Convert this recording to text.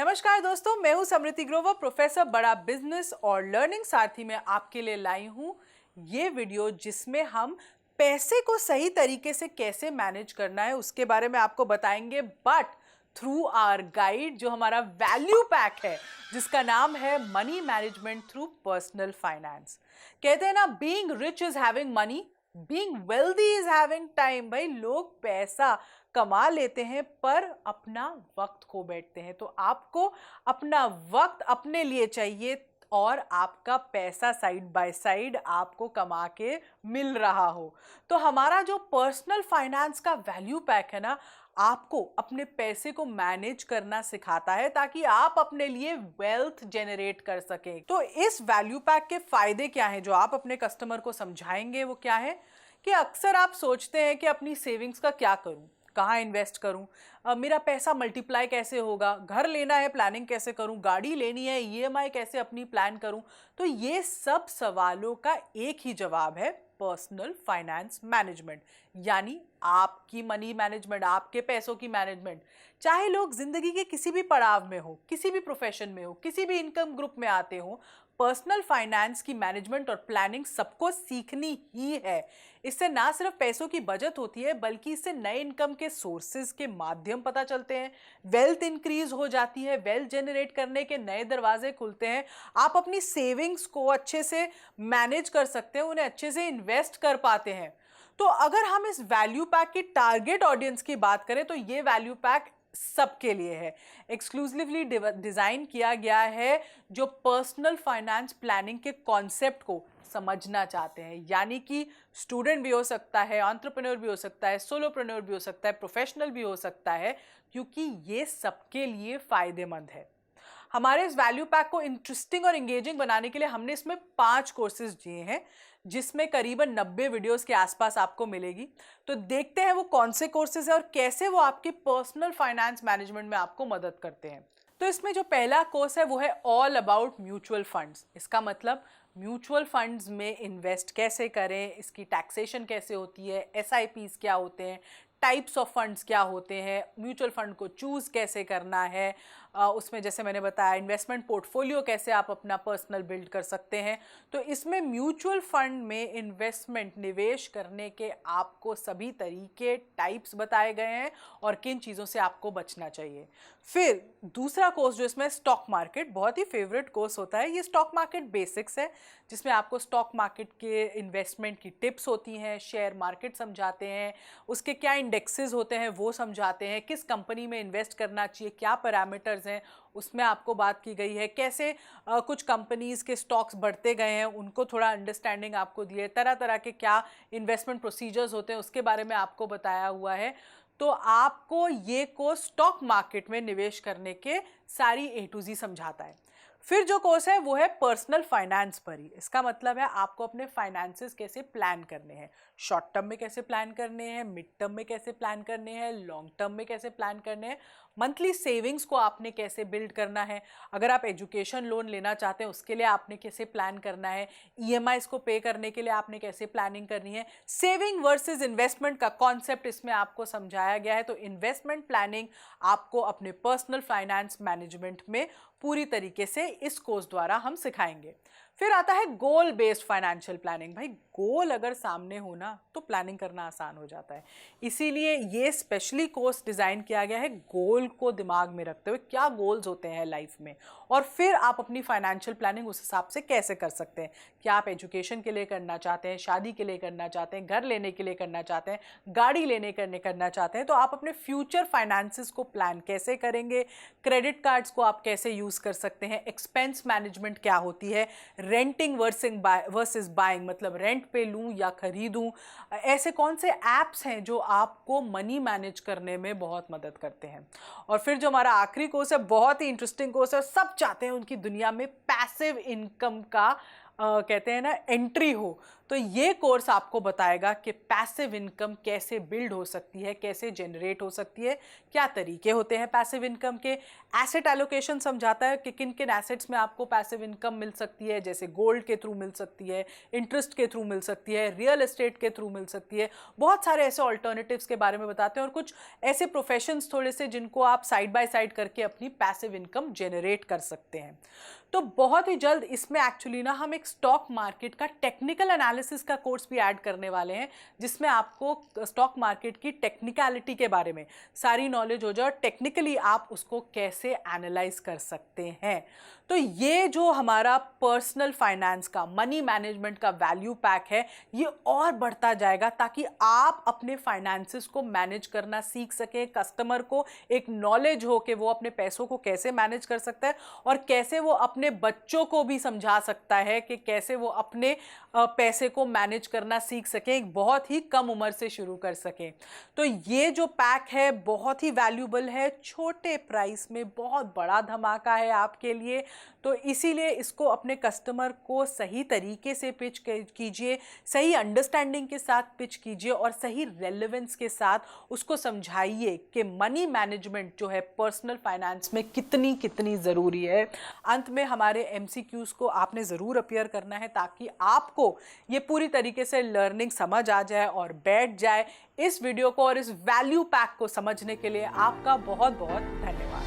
नमस्कार दोस्तों, मैं हूं समृति ग्रोवर, प्रोफेसर बड़ा बिजनेस और लर्निंग साथी में आपके लिए लाई हूं ये वीडियो जिसमें हम पैसे को सही तरीके से कैसे मैनेज करना है उसके बारे में आपको बताएंगे, बट थ्रू आवर गाइड जो हमारा वैल्यू पैक है जिसका नाम है money management through personal finance. कहते हैं ना, being rich is having money, being wealthy is having time. भाई, लोग पैसा कमा लेते हैं पर अपना वक्त खो बैठते हैं। तो आपको अपना वक्त अपने लिए चाहिए और आपका पैसा साइड बाय साइड आपको कमा के मिल रहा हो। तो हमारा जो पर्सनल फाइनेंस का वैल्यू पैक है ना, आपको अपने पैसे को मैनेज करना सिखाता है ताकि आप अपने लिए वेल्थ जनरेट कर सकें। तो इस वैल्यू पैक के फायदे क्या हैं जो आप अपने कस्टमर को समझाएंगे, वो क्या है कि अक्सर आप सोचते हैं कि अपनी सेविंग्स का क्या करूं, कहाँ इन्वेस्ट करूं, मेरा पैसा मल्टीप्लाई कैसे होगा, घर लेना है प्लानिंग कैसे करूं, गाड़ी लेनी है ईएमआई कैसे अपनी प्लान करूं। तो ये सब सवालों का एक ही जवाब है, पर्सनल फाइनेंस मैनेजमेंट, यानी आपकी मनी मैनेजमेंट, आपके पैसों की मैनेजमेंट। चाहे लोग जिंदगी के किसी भी पड़ाव में हो, किसी भी प्रोफेशन में हो, किसी भी इनकम ग्रुप में आते हो, पर्सनल फाइनेंस की मैनेजमेंट और प्लानिंग सबको सीखनी ही है। इससे ना सिर्फ पैसों की बचत होती है बल्कि इससे नए इनकम के सोर्सेज के माध्यम पता चलते हैं, वेल्थ इंक्रीज हो जाती है, वेल्थ जनरेट करने के नए दरवाजे खुलते हैं, आप अपनी सेविंग्स को अच्छे से मैनेज कर सकते हैं, उन्हें अच्छे से इन्वेस्ट कर पाते हैं। तो अगर हम इस वैल्यू पैक की टारगेट ऑडियंस की बात करें तो ये वैल्यू पैक सबके लिए है, एक्सक्लूसिवली डिजाइन किया गया है जो पर्सनल फाइनेंस प्लानिंग के कॉन्सेप्ट को समझना चाहते हैं। यानी कि स्टूडेंट भी हो सकता है, एंटरप्रेन्योर भी हो सकता है, सोलोप्रेन्योर भी हो सकता है, प्रोफेशनल भी हो सकता है, क्योंकि ये सबके लिए फायदेमंद है। हमारे इस वैल्यू पैक को इंटरेस्टिंग और एंगेजिंग बनाने के लिए हमने इसमें 5 कोर्सेज दिए हैं जिसमें करीबन 90 वीडियोस के आसपास आपको मिलेगी। तो देखते हैं वो कौन से कोर्सेज हैं और कैसे वो आपके पर्सनल फाइनेंस मैनेजमेंट में आपको मदद करते हैं। तो इसमें जो पहला कोर्स है वो है ऑल अबाउट म्यूचुअल फंड्स। इसका मतलब म्यूचुअल फंड्स में इन्वेस्ट कैसे करें, इसकी टैक्सेशन कैसे होती है, एसआईपीज क्या होते हैं, टाइप्स ऑफ फंड्स क्या होते हैं, म्यूचुअल फंड को चूज़ कैसे करना है, उसमें जैसे मैंने बताया इन्वेस्टमेंट पोर्टफोलियो कैसे आप अपना पर्सनल बिल्ड कर सकते हैं। तो इसमें म्यूचुअल फंड में इन्वेस्टमेंट निवेश करने के आपको सभी तरीके, टाइप्स बताए गए हैं और किन चीज़ों से आपको बचना चाहिए। फिर दूसरा कोर्स जो इसमें स्टॉक मार्केट, बहुत ही फेवरेट कोर्स होता है, ये स्टॉक मार्केट बेसिक्स है जिसमें आपको स्टॉक मार्केट के इन्वेस्टमेंट की टिप्स होती हैं, शेयर मार्केट समझाते हैं, उसके क्या इंडेक्सेस होते हैं वो समझाते हैं, किस कंपनी में इन्वेस्ट करना चाहिए, क्या पैरामीटर्स हैं उसमें आपको बात की गई है, कैसे कुछ कंपनीज के स्टॉक्स बढ़ते गए हैं उनको थोड़ा अंडरस्टैंडिंग आपको दी है, तरह तरह के क्या इन्वेस्टमेंट प्रोसीजर्स होते हैं उसके बारे में आपको बताया हुआ है। तो आपको ये कोर्स स्टॉक मार्केट में निवेश करने के सारी A to Z समझाता है। फिर जो कोर्स है वो है पर्सनल फाइनेंस पर ही। इसका मतलब है आपको अपने फाइनेंसेस कैसे प्लान करने हैं, शॉर्ट टर्म में कैसे प्लान करने हैं, मिड टर्म में कैसे प्लान करने हैं, लॉन्ग टर्म में कैसे प्लान करने हैं, मंथली सेविंग्स को आपने कैसे बिल्ड करना है, अगर आप एजुकेशन लोन लेना चाहते हैं उसके लिए आपने कैसे प्लान करना है, ईएमआईज को पे करने के लिए आपने कैसे प्लानिंग करनी है। सेविंग वर्सेस इन्वेस्टमेंट का कॉन्सेप्ट इसमें आपको समझाया गया है। तो इन्वेस्टमेंट प्लानिंग आपको अपने पर्सनल फाइनेंस मैनेजमेंट में पूरी तरीके से इस कोर्स द्वारा हम सिखाएंगे। फिर आता है गोल बेस्ड फाइनेंशियल प्लानिंग। भाई, गोल अगर सामने हो ना तो प्लानिंग करना आसान हो जाता है, इसीलिए ये स्पेशली कोर्स डिज़ाइन किया गया है गोल को दिमाग में रखते हुए, क्या गोल्स होते हैं लाइफ में और फिर आप अपनी फाइनेंशियल प्लानिंग उस हिसाब से कैसे कर सकते हैं। क्या आप एजुकेशन के लिए करना चाहते हैं, शादी के लिए करना चाहते हैं, घर लेने के लिए करना चाहते हैं, गाड़ी लेने करना चाहते हैं, तो आप अपने फ्यूचर फाइनेंसेस को प्लान कैसे करेंगे, क्रेडिट कार्ड्स को आप कैसे यूज़ कर सकते हैं, एक्सपेंस मैनेजमेंट क्या होती है, रेंटिंग वर्सेस बाइंग, मतलब रेंट पे लूं या खरीदूं, ऐसे कौन से ऐप्स हैं जो आपको मनी मैनेज करने में बहुत मदद करते हैं। और फिर जो हमारा आखिरी कोर्स है, बहुत ही इंटरेस्टिंग कोर्स है, सब चाहते हैं उनकी दुनिया में पैसिव इनकम का कहते हैं ना एंट्री हो। तो ये कोर्स आपको बताएगा कि पैसिव इनकम कैसे बिल्ड हो सकती है, कैसे जनरेट हो सकती है, क्या तरीके होते हैं पैसिव इनकम के। एसेट एलोकेशन समझाता है कि किन किन एसेट्स में आपको पैसिव इनकम मिल सकती है, जैसे गोल्ड के थ्रू मिल सकती है, इंटरेस्ट के थ्रू मिल सकती है, रियल एस्टेट के थ्रू मिल सकती है। बहुत सारे ऐसे ऑल्टरनेटिव्स के बारे में बताते हैं और कुछ ऐसे प्रोफेशंस थोड़े से जिनको आप साइड बाय साइड करके अपनी पैसिव इनकम जनरेट कर सकते हैं। तो बहुत ही जल्द इसमें एक्चुअली ना हम एक स्टॉक मार्केट का टेक्निकल एनालिसिस का कोर्स भी ऐड करने वाले हैं, जिसमें आपको स्टॉक मार्केट की टेक्निकलिटी के बारे में सारी नॉलेज हो जाए और टेक्निकली आप उसको कैसे एनालाइज कर सकते हैं। तो ये जो हमारा पर्सनल फाइनेंस का, मनी मैनेजमेंट का वैल्यू पैक है, ये और बढ़ता जाएगा ताकि आप अपने फाइनेंसेस को मैनेज करना सीख सकें। कस्टमर को एक नॉलेज हो कि वो अपने पैसों को कैसे मैनेज कर सकता है और कैसे वो अपने बच्चों को भी समझा सकता है कि कैसे वो अपने पैसे को मैनेज करना सीख सकें, एक बहुत ही कम उम्र से शुरू कर सकें। तो ये जो पैक है बहुत ही वैल्यूबल है, छोटे प्राइस में बहुत बड़ा धमाका है आपके लिए। तो इसीलिए इसको अपने कस्टमर को सही तरीके से पिच कीजिए, सही अंडरस्टैंडिंग के साथ पिच कीजिए और सही रेलेवेंस के साथ उसको समझाइए कि मनी मैनेजमेंट जो है पर्सनल फाइनेंस में कितनी कितनी ज़रूरी है। अंत में हमारे MCQs को आपने ज़रूर अपीयर करना है ताकि आपको ये पूरी तरीके से लर्निंग समझ आ जाए और बैठ जाए। इस वीडियो को और इस वैल्यू पैक को समझने के लिए आपका बहुत बहुत धन्यवाद।